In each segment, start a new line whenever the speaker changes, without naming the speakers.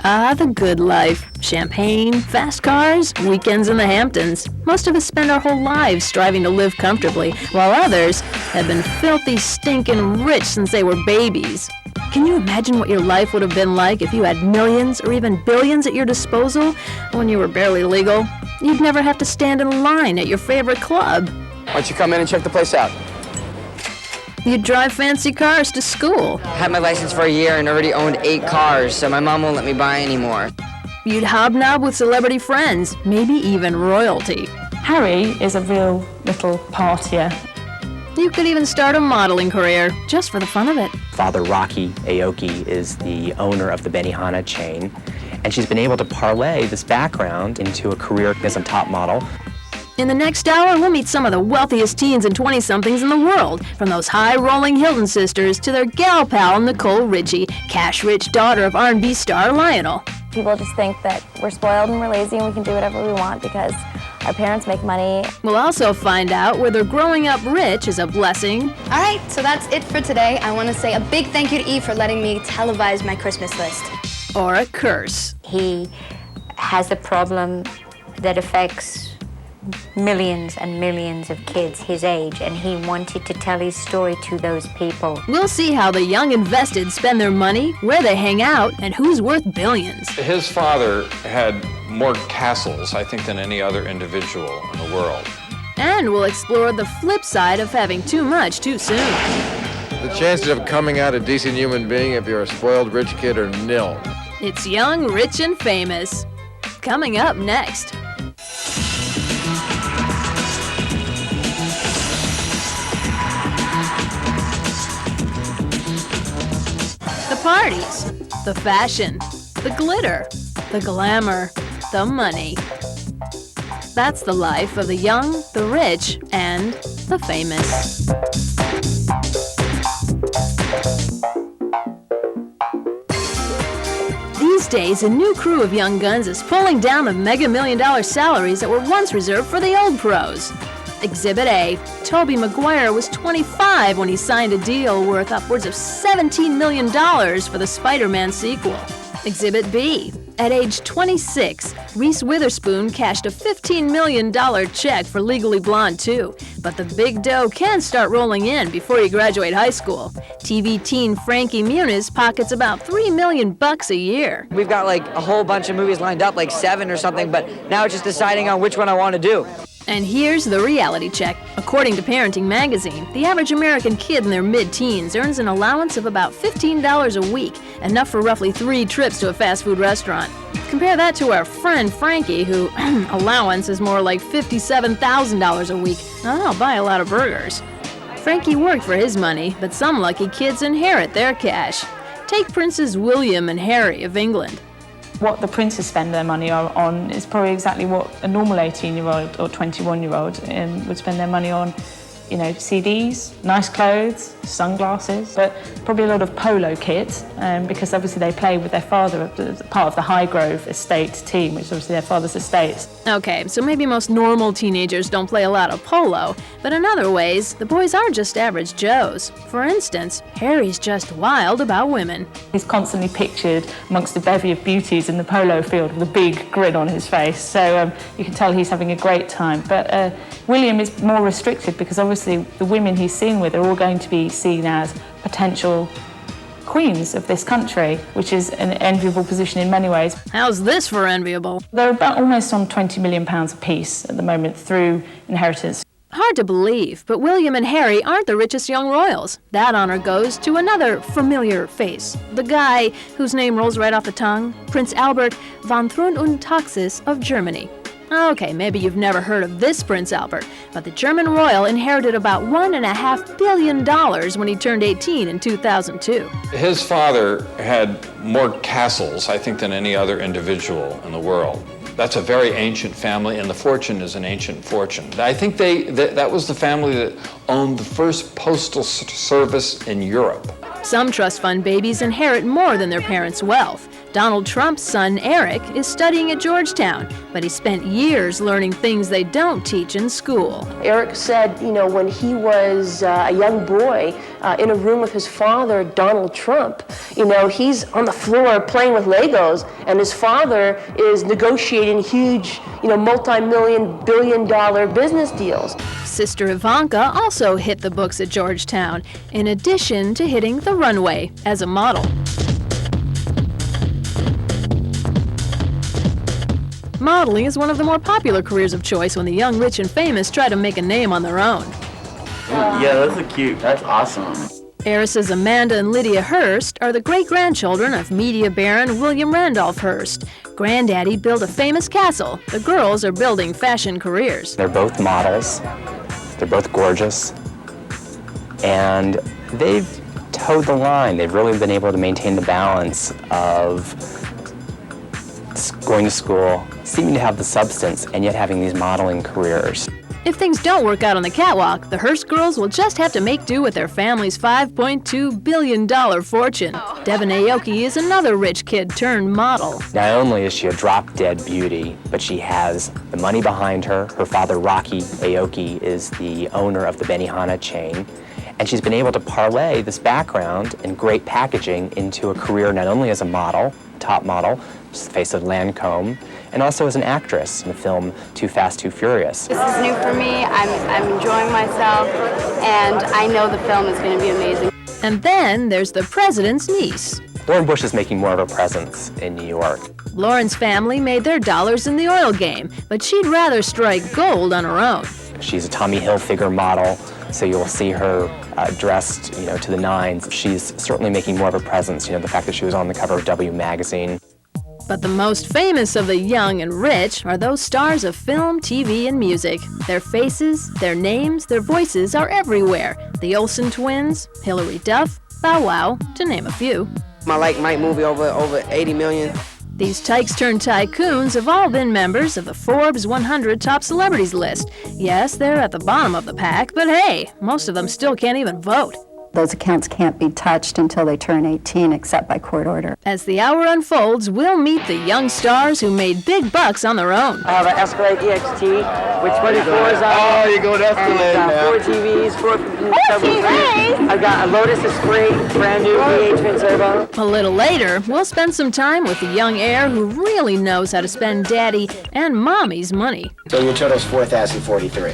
Ah, the good life. Champagne, fast cars, weekends in the Hamptons. Most of us spend our whole lives striving to live comfortably, while others have been filthy, stinking rich since they were babies. Can you imagine what your life would have been like if you had millions or even billions at your disposal when you were barely legal? You'd never have to stand in line at your favorite club.
Why don't you come in and check the place out?
You'd drive fancy cars to school.
Had my license for a year and already owned 8 cars, so my mom won't let me buy anymore.
You'd hobnob with celebrity friends, maybe even royalty.
Harry is a real little partier.
You could even start a modeling career, just for the fun of it.
Father Rocky Aoki is the owner of the Benihana chain, and she's been able to parlay this background into a career as a top model.
In the next hour, we'll meet some of the wealthiest teens and 20-somethings in the world, from those high-rolling Hilton sisters to their gal pal Nicole Richie, cash-rich daughter of R&B star Lionel.
People just think that we're spoiled and we're lazy and we can do whatever we want because our parents make money.
We'll also find out whether growing up rich is a blessing.
All right, so that's it for today. I want to say a big thank you to Eve for letting me televise my Christmas list.
Or a curse.
He has a problem that affects millions and millions of kids his age, and he wanted to tell his story to those people.
We'll see how the young invested spend their money, where they hang out, and who's worth billions.
His father had more castles, I think, than any other individual in the world.
And we'll explore the flip side of having too much too soon.
The chances of coming out a decent human being if you're a spoiled rich kid are nil.
It's Young, Rich, and Famous. Coming up next. The parties, the fashion, the glitter, the glamour, the money. That's the life of the young, the rich, and the famous. These days, a new crew of young guns is pulling down the mega-million-dollar salaries that were once reserved for the old pros. Exhibit A. Tobey Maguire was 25 when he signed a deal worth upwards of $17 million for the Spider-Man sequel. Exhibit B. At age 26, Reese Witherspoon cashed a $15 million check for Legally Blonde 2. But the big dough can start rolling in before you graduate high school. TV teen Frankie Muniz pockets about $3 million a year.
We've got like a whole bunch of movies lined up, like 7 or something, but now it's just deciding on which one I want to do.
And here's the reality check. According to Parenting Magazine, the average American kid in their mid-teens earns an allowance of about $15 a week, enough for roughly 3 trips to a fast food restaurant. Compare that to our friend Frankie, who allowance is more like $57,000 a week. I'll buy a lot of burgers. Frankie worked for his money, but some lucky kids inherit their cash. Take Princes William and Harry of England.
What the princes spend their money on is probably exactly what a normal 18-year-old or 21-year-old would spend their money on. You know, CDs, nice clothes, sunglasses, but probably a lot of polo kit, because obviously they play with their father as part of the Highgrove estate team, which is obviously their father's estate.
Okay, so maybe most normal teenagers don't play a lot of polo, but in other ways, the boys are just average Joes. For instance, Harry's just wild about women.
He's constantly pictured amongst a bevy of beauties in the polo field with a big grin on his face, so you can tell he's having a great time. But William is more restricted because obviously the women he's seen with are all going to be seen as potential queens of this country, which is an enviable position in many ways.
How's this for enviable?
They're about almost on £20 million apiece at the moment through inheritance.
Hard to believe, but William and Harry aren't the richest young royals. That honor goes to another familiar face, the guy whose name rolls right off the tongue, Prince Albert von Thurn und Taxis of Germany. Okay, maybe you've never heard of this Prince Albert, but the German royal inherited about $1.5 billion when he turned 18 in 2002.
His father had more castles, I think, than any other individual in the world. That's a very ancient family, and the fortune is an ancient fortune. I think that was the family that owned the first postal service in Europe.
Some trust fund babies inherit more than their parents' wealth. Donald Trump's son, Eric, is studying at Georgetown, but he spent years learning things they don't teach in school.
Eric said, when he was a young boy in a room with his father, Donald Trump, he's on the floor playing with Legos, and his father is negotiating huge, multi-million, billion-dollar business deals.
Sister Ivanka also hit the books at Georgetown, in addition to hitting the runway as a model. Modeling is one of the more popular careers of choice when the young, rich, and famous try to make a name on their own.
Yeah, that's cute. That's awesome.
Heiresses Amanda and Lydia Hearst are the great-grandchildren of media baron William Randolph Hearst. Granddaddy built a famous castle. The girls are building fashion careers.
They're both models. They're both gorgeous. And they've towed the line. They've really been able to maintain the balance of going to school, seeming to have the substance, and yet having these modeling careers.
If things don't work out on the catwalk, the Hearst girls will just have to make do with their family's $5.2 billion fortune. Devin Aoki is another rich kid turned model.
Not only is she a drop-dead beauty, but she has the money behind her. Her father, Rocky Aoki, is the owner of the Benihana chain. And she's been able to parlay this background and great packaging into a career not only as a model, top model, she's the face of Lancome, and also as an actress in the film Too Fast, Too Furious.
This is new for me. I'm enjoying myself, and I know the film is going to be amazing.
And then there's the president's niece.
Lauren Bush is making more of a presence in New York.
Lauren's family made their dollars in the oil game, but she'd rather strike gold on her own.
She's a Tommy Hilfiger model, so you'll see her dressed, to the nines. She's certainly making more of a presence, the fact that she was on the cover of W magazine.
But the most famous of the young and rich are those stars of film, TV, and music. Their faces, their names, their voices are everywhere. The Olsen twins, Hilary Duff, Bow Wow, to name a few.
My Mike movie over 80 million.
These tykes turned tycoons have all been members of the Forbes 100 Top Celebrities list. Yes, they're at the bottom of the pack, but hey, most of them still can't even vote.
Those accounts can't be touched until they turn 18, except by court order.
As the hour unfolds, we'll meet the young stars who made big bucks on their own.
I have an Escalade EXT with 24s on.
Oh, you're going Escalade now.
4 TVs, 4 TVs. I've got a Lotus Esprit, brand new V8 twin turbo.
A little later, we'll spend some time with the young heir who really knows how to spend daddy and mommy's money.
So your total's 4,043.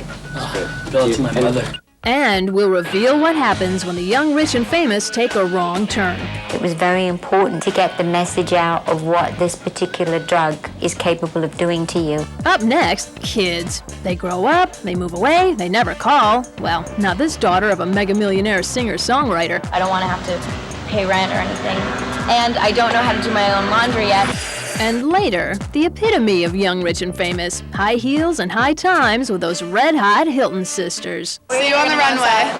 Bill it to my mother.
And we'll reveal what happens when the young, rich, and famous take a wrong turn.
It was very important to get the message out of what this particular drug is capable of doing to you.
Up next, kids. They grow up, they move away, they never call. Well, not this daughter of a mega-millionaire singer-songwriter.
I don't want to have to pay rent or anything. And I don't know how to do my own laundry yet.
And later, the epitome of young, rich, and famous. High heels and high times with those red-hot Hilton sisters.
See you on the runway.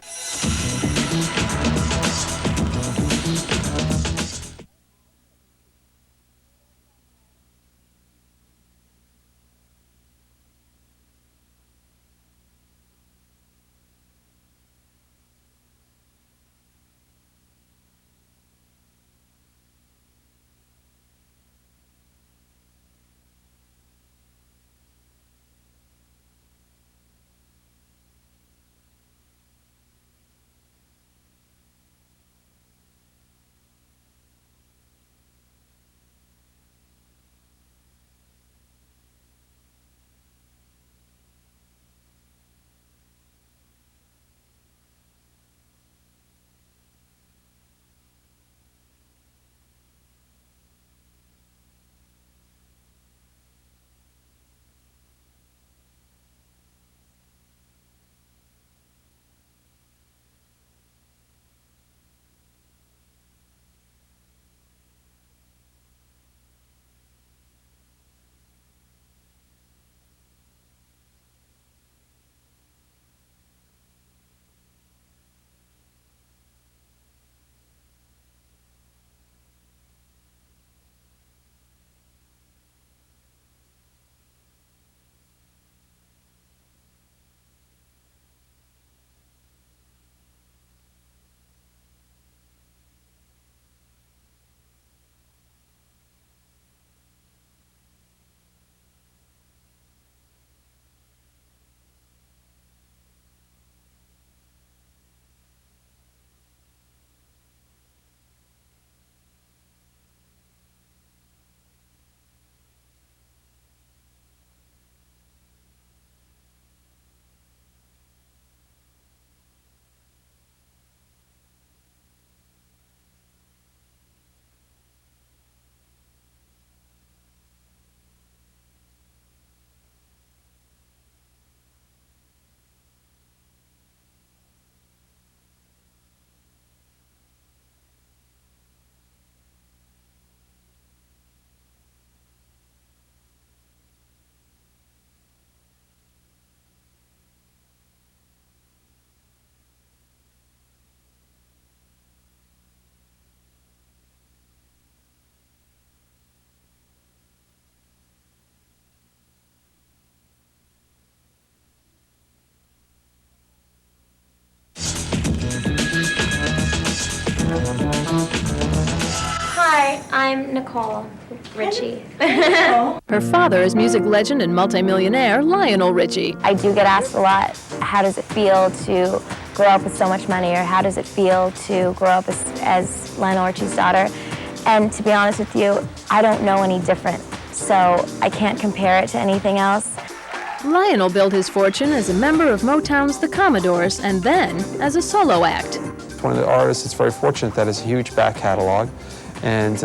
Hi, I'm Nicole Richie.
Her father is music legend and multimillionaire Lionel Richie.
I do get asked a lot, how does it feel to grow up with so much money, or how does it feel to grow up as Lionel Richie's daughter? And to be honest with you, I don't know any different, so I can't compare it to anything else.
Lionel built his fortune as a member of Motown's The Commodores and then as a solo act.
One of the artists that's very fortunate that has a huge back catalog, and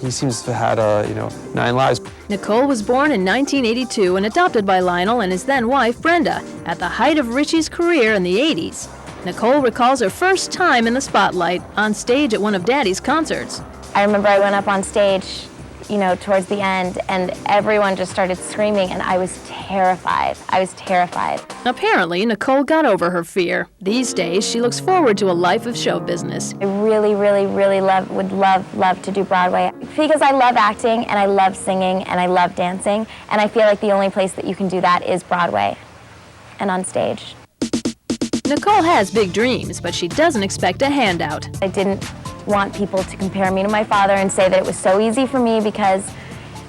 he seems to have had 9 lives.
Nicole was born in 1982 and adopted by Lionel and his then wife Brenda at the height of Richie's career in the 80s. Nicole recalls her first time in the spotlight on stage at one of Daddy's concerts.
I remember I went up on stage, towards the end, and everyone just started screaming, and I was terrified.
Apparently, Nicole got over her fear. These days, she looks forward to a life of show business.
I really, really, really would love to do Broadway, because I love acting, and I love singing, and I love dancing, and I feel like the only place that you can do that is Broadway and on stage.
Nicole has big dreams, but she doesn't expect a handout.
I didn't want people to compare me to my father and say that it was so easy for me because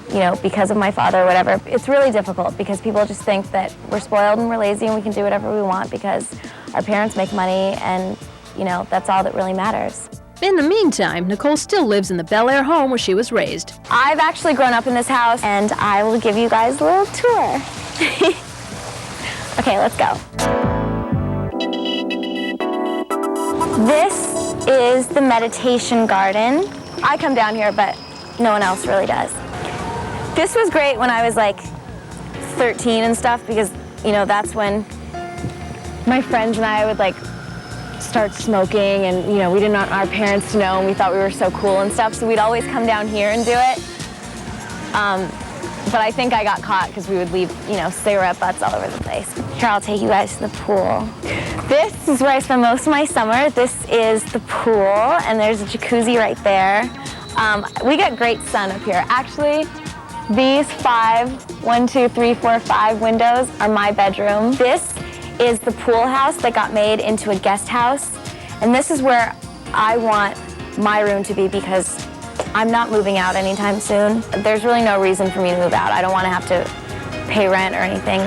of my father or whatever. It's really difficult because people just think that we're spoiled and we're lazy and we can do whatever we want because our parents make money and, that's all that really matters.
In the meantime, Nicole still lives in the Bel Air home where she was raised.
I've actually grown up in this house, and I will give you guys a little tour. Okay, let's go. This is the meditation garden. I come down here, but no one else really does. This was great when I was like 13 and stuff because, that's when my friends and I would like start smoking and, we didn't want our parents to know and we thought we were so cool and stuff, so we'd always come down here and do it. But I think I got caught because we would leave, cigarette butts all over the place. Here, I'll take you guys to the pool. This is where I spend most of my summer. This is the pool, and there's a jacuzzi right there. We get great sun up here. Actually, these 5 windows are my bedroom. This is the pool house that got made into a guest house, and this is where I want my room to be because I'm not moving out anytime soon. There's really no reason for me to move out. I don't want to have to pay rent or anything.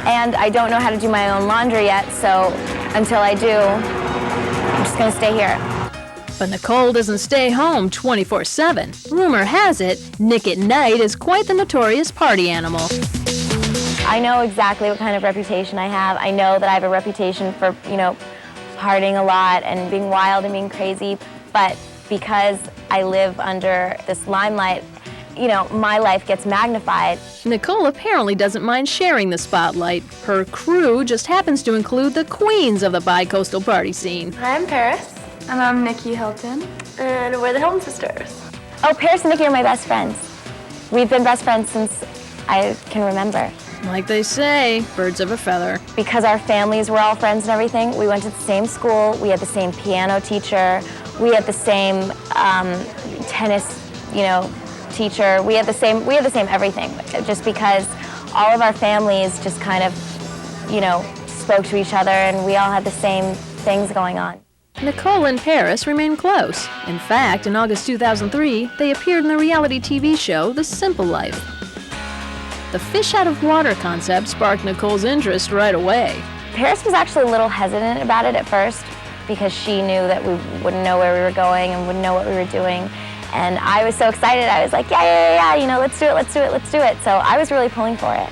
And I don't know how to do my own laundry yet, so until I do, I'm just gonna stay here.
But Nicole doesn't stay home 24/7. Rumor has it, Nick at Night is quite the notorious party animal.
I know exactly what kind of reputation I have. I know that I have a reputation for, partying a lot and being wild and being crazy, but because I live under this limelight, my life gets magnified.
Nicole apparently doesn't mind sharing the spotlight. Her crew just happens to include the queens of the bi-coastal party scene.
Hi, I'm Paris. And I'm Nikki Hilton. And we're the Hilton sisters.
Oh, Paris and Nikki are my best friends. We've been best friends since I can remember.
Like they say, birds of a feather.
Because our families were all friends and everything, we went to the same school, we had the same piano teacher, we had the same tennis, teacher. We had the same everything. Just because all of our families just kind of, spoke to each other and we all had the same things going on.
Nicole and Paris remain close. In fact, in August 2003, they appeared in the reality TV show The Simple Life. The fish out of water concept sparked Nicole's interest right away.
Paris was actually a little hesitant about it at first because she knew that we wouldn't know where we were going and wouldn't know what we were doing. And I was so excited. I was like, yeah, let's do it. So I was really pulling for it.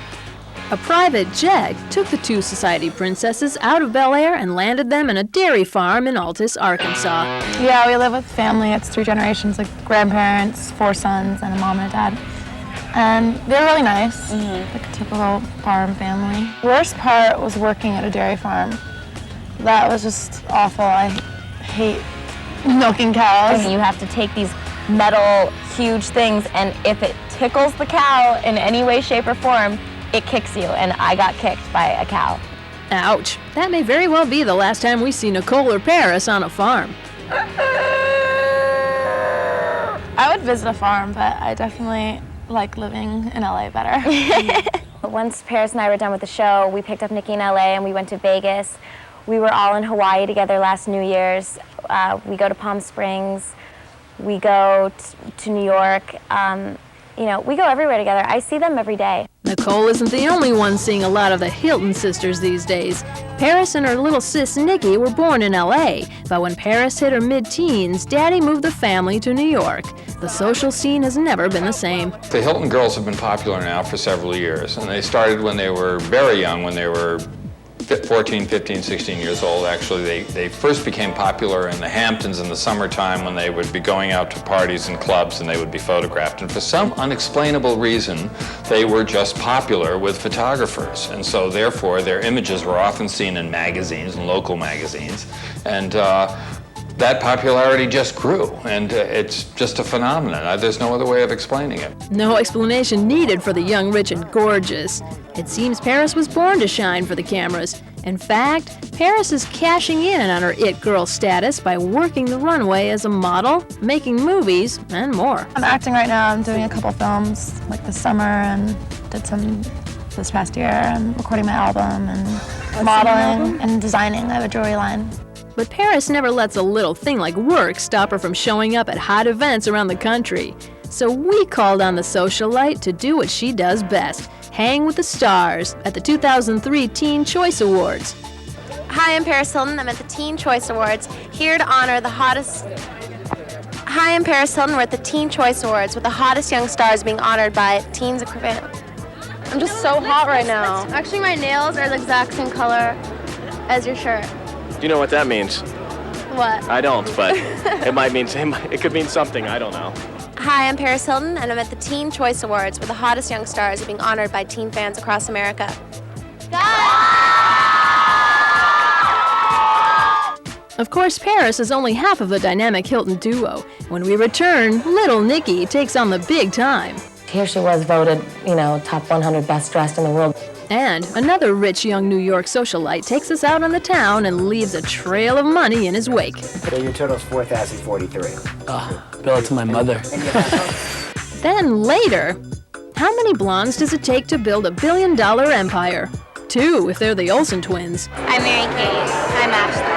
A private jet took the 2 society princesses out of Bel Air and landed them in a dairy farm in Altus, Arkansas.
Yeah, we live with family. It's 3 generations, like grandparents, 4 sons, and a mom and a dad. And they're really nice, like a typical farm family. Worst part was working at a dairy farm. That was just awful. I hate milking cows.
You have to take these metal, huge things, and if it tickles the cow in any way, shape, or form, it kicks you, and I got kicked by a cow.
Ouch. That may very well be the last time we see Nicole or Paris on a farm.
I would visit a farm, but I definitely like living in LA better.
Once Paris and I were done with the show, we picked up Nikki in LA and we went to Vegas. We were all in Hawaii together last New Year's. We go to Palm Springs. We go to New York. You know, we go everywhere together. I see them every day.
Nicole isn't the only one seeing a lot of the Hilton sisters these days. Paris and her little sis Nikki were born in LA, but when Paris hit her mid-teens, Daddy moved the family to New York. The social scene has never been the same.
The Hilton girls have been popular now for several years, and they started when they were very young, when they were 14, 15, 16 years old. Actually, they first became popular in the Hamptons in the summertime when they would be going out to parties and clubs and they would be photographed. And for some unexplainable reason, they were just popular with photographers. And so therefore, their images were often seen in magazines, in local magazines. And that popularity just grew, and it's just a phenomenon. There's no other way of explaining it.
No explanation needed for the young, rich, and gorgeous. It seems Paris was born to shine for the cameras. In fact, Paris is cashing in on her it girl status by working the runway as a model, making movies, and more.
I'm acting right now. I'm doing a couple films like this summer and did some this past year, and recording my album and modeling and designing. I have a jewelry line.
But Paris never lets a little thing like work stop her from showing up at hot events around the country. So we called on the socialite to do what she does best, hang with the stars at the 2003 Teen Choice Awards.
Hi, I'm Paris Hilton. I'm at the Teen Choice Awards, here to honor the hottest... Hi, I'm Paris Hilton. We're at the Teen Choice Awards, with the hottest young stars being honored by teens equivalent. I'm just so hot right now. Actually, my nails are the exact same color as your shirt.
Do you know what that means?
What?
I don't, but it could mean something. I don't know.
Hi, I'm Paris Hilton, and I'm at the Teen Choice Awards, where the hottest young stars are being honored by teen fans across America.
Of course, Paris is only half of the dynamic Hilton duo. When we return, little Nikki takes on the big time.
Here she was voted, top 100 best dressed in the world.
And another rich young New York socialite takes us out on the town and leaves a trail of money in his wake.
So your total's 4,043.
Oh, bill it to my mother.
Then later, how many blondes does it take to build a billion-dollar empire? 2 if they're the Olsen twins.
I'm Mary Kate. I'm Ashley.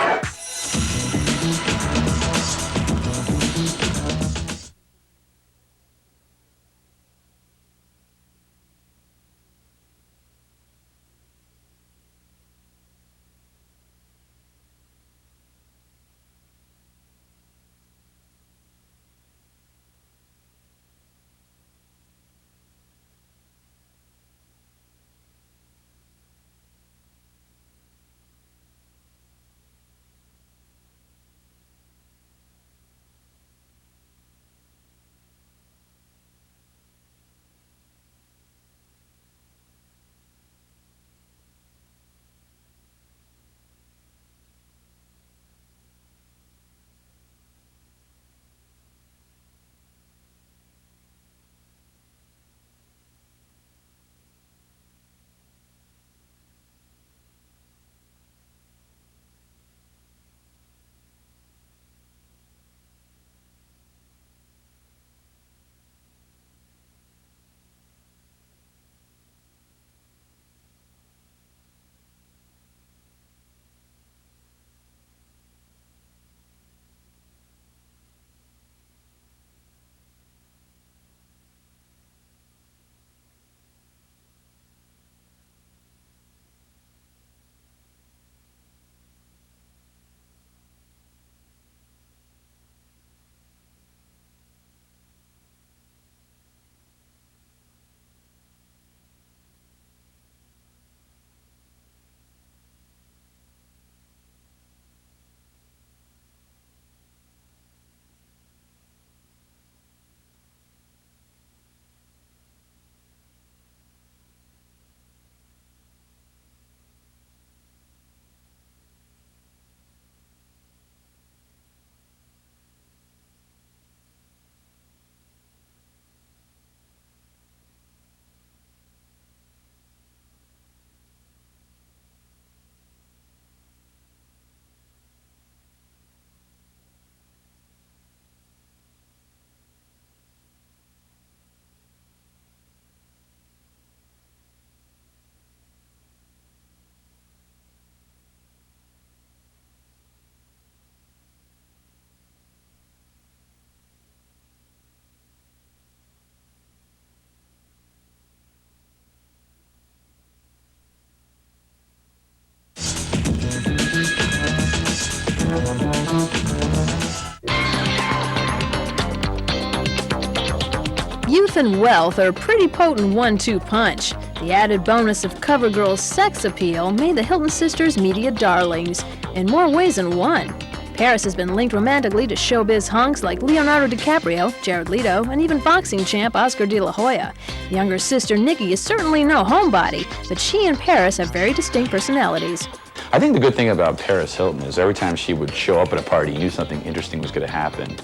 Youth and wealth are a pretty potent 1-2 punch. The added bonus of CoverGirl's sex appeal made the Hilton sisters media darlings in more ways than one. Paris has been linked romantically to showbiz hunks like Leonardo DiCaprio, Jared Leto, and even boxing champ Oscar De La Hoya. Younger sister Nikki is certainly no homebody, but she and Paris have very distinct personalities.
I think the good thing about Paris Hilton is every time she would show up at a party, you knew something interesting was going to happen.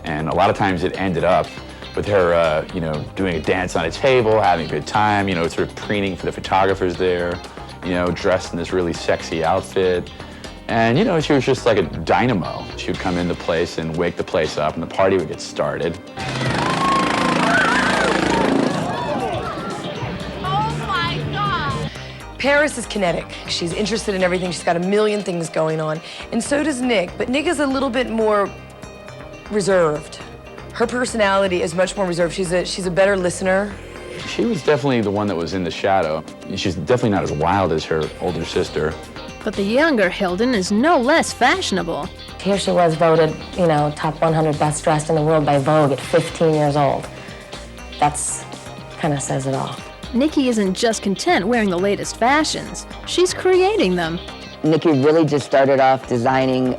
And a lot of times it ended up with her, doing a dance on a table, having a good time, sort of preening for the photographers there, dressed in this really sexy outfit. And, she was just like a dynamo. She would come into the place and wake the place up, and the party would get started.
Paris is kinetic. She's interested in everything. She's got a million things going on. And so does Nick. But Nick is a little bit more reserved. Her personality is much more reserved. She's a better listener.
She was definitely the one that was in the shadow. She's definitely not as wild as her older sister.
But the younger Hilton is no less fashionable.
Here she was voted, top 100 best dressed in the world by Vogue at 15 years old. That's kind of says it all.
Nikki isn't just content wearing the latest fashions. She's creating them.
Nikki really just started off designing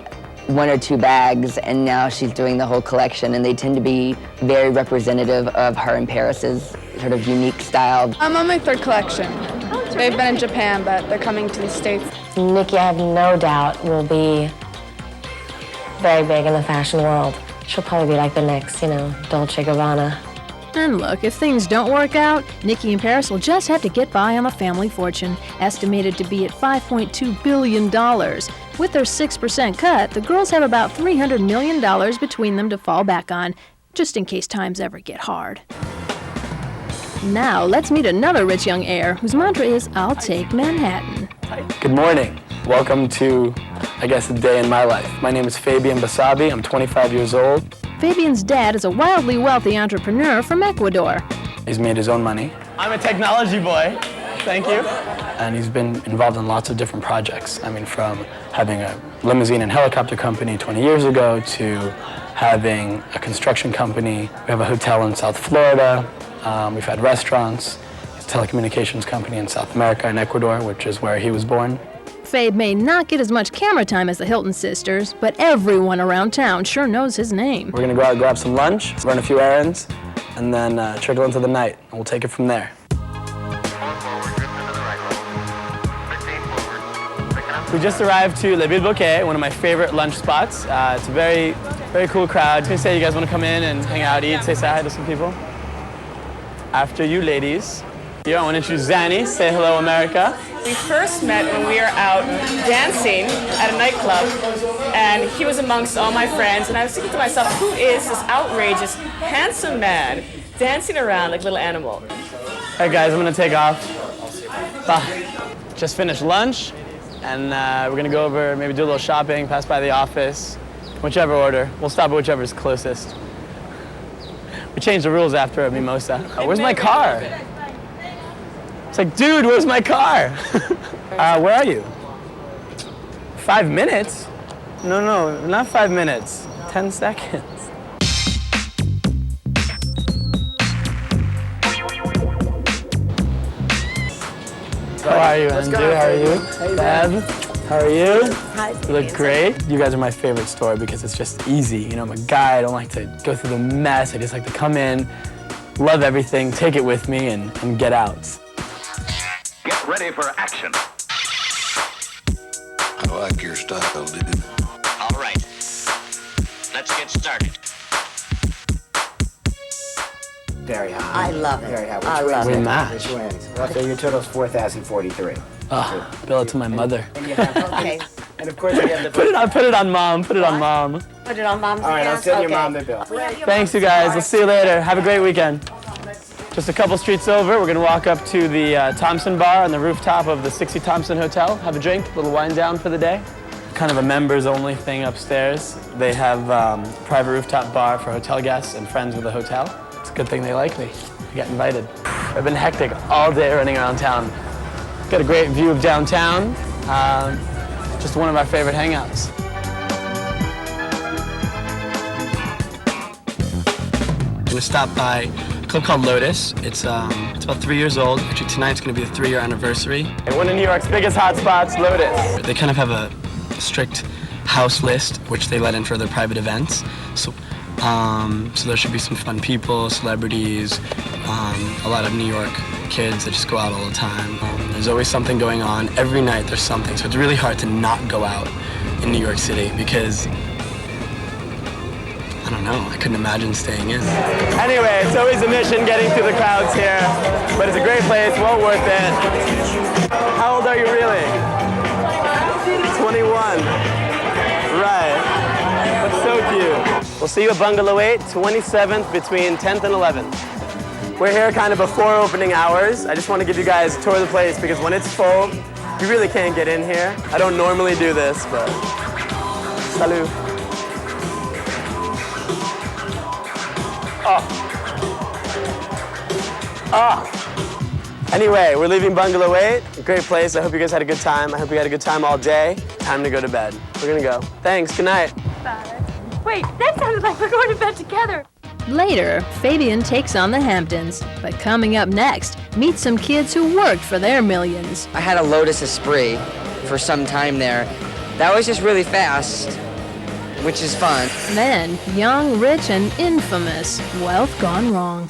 1 or 2 bags, and now she's doing the whole collection, and they tend to be very representative of her and Paris's sort of unique style.
I'm on my 3rd collection. They've been in Japan, but they're coming to the States.
Nikki, I have no doubt, will be very big in the fashion world. She'll probably be like the next, Dolce & Gabbana.
And look, if things don't work out, Nikki and Paris will just have to get by on the family fortune, estimated to be at $5.2 billion. With their 6% cut, the girls have about $300 million between them to fall back on, just in case times ever get hard. Now, let's meet another rich young heir whose mantra is, I'll take Manhattan.
Good morning. Welcome to, a day in my life. My name is Fabian Basabi. I'm 25 years old.
Fabian's dad is a wildly wealthy entrepreneur from Ecuador.
He's made his own money. I'm a technology boy. Thank you. And he's been involved in lots of different projects. From having a limousine and helicopter company 20 years ago to having a construction company. We have a hotel in South Florida. We've had restaurants. He's a telecommunications company in South America and Ecuador, which is where he was born.
Fabe may not get as much camera time as the Hilton sisters, but everyone around town sure knows his name.
We're gonna go out and grab some lunch, run a few errands, and then trickle into the night, and we'll take it from there. We just arrived to Le Ville Bouquet, one of my favorite lunch spots. It's a very, very cool crowd. Can you say you guys want to come in and hang out, eat, say hi to some people? After you ladies. Here, I want to introduce Zanny. Say hello, America.
We first met when we were out dancing at a nightclub, and he was amongst all my friends, and I was thinking to myself, who is this outrageous, handsome man dancing around like a little animal?
All right, guys, I'm going to take off. Just finished lunch, and we're going to go over, maybe do a little shopping, pass by the office, whichever order. We'll stop at whichever's closest. We changed the rules after a mimosa. Where's my car? It's like, dude, where's my car? Where are you? 5 minutes? No, not 5 minutes. 10 seconds. How are you, Andrew? How are you? Hey, Bev. How are you?
Hi.
You look great. You guys are my favorite store because it's just easy. I'm a guy. I don't like to go through the mess. I just like to come in, love everything, take it with me, and get out.
Get ready for action.
I like your style, dude.
All right. Let's get started.
Very high.
I love it.
Very high.
I love
We
it.
match.
Which wins? So your total's 4,043.
Bill it to my mother.
Okay.
And of course we have the...
Put it on mom. Put it on mom.
Put it on mom's
All right, I'll
account?
send your
Okay.
mom the bill.
Thanks, you guys. We'll see you later. Have a great weekend. Just a couple streets over, we're gonna walk up to the Thompson Bar on the rooftop of the 60 Thompson Hotel, have a drink, a little wind down for the day. Kind of a members-only thing upstairs. They have a private rooftop bar for hotel guests and friends of the hotel. It's a good thing they like me. I got invited. I've been hectic all day running around town. Got a great view of downtown. Just one of our favorite hangouts. I'm gonna stop by club called Lotus. It's about 3 years old. Actually, tonight's going to be the 3-year anniversary. And one of New York's biggest hotspots, Lotus. They kind of have a strict house list, which they let in for their private events. So there should be some fun people, celebrities, a lot of New York kids that just go out all the time. There's always something going on. Every night there's something. So it's really hard to not go out in New York City because, I don't know, I couldn't imagine staying in. Anyway, it's always a mission getting through the crowds here, but it's a great place, well worth it. How old are you really? 21. Right. That's so cute. We'll see you at Bungalow 8, 27th between 10th and 11th. We're here kind of before opening hours. I just want to give you guys a tour of the place because when it's full, you really can't get in here. I don't normally do this, but salut. Anyway, we're leaving Bungalow 8. A great place. I hope you guys had a good time. I hope you had a good time all day. Time to go to bed. We're gonna go. Thanks, good night.
Bye. Wait, that sounded like we're going to bed together.
Later, Fabian takes on the Hamptons. But coming up next, meet some kids who worked for their millions.
I had a Lotus Esprit for some time there. That was just really fast, which is fun.
Then, young, rich, and infamous, wealth gone wrong.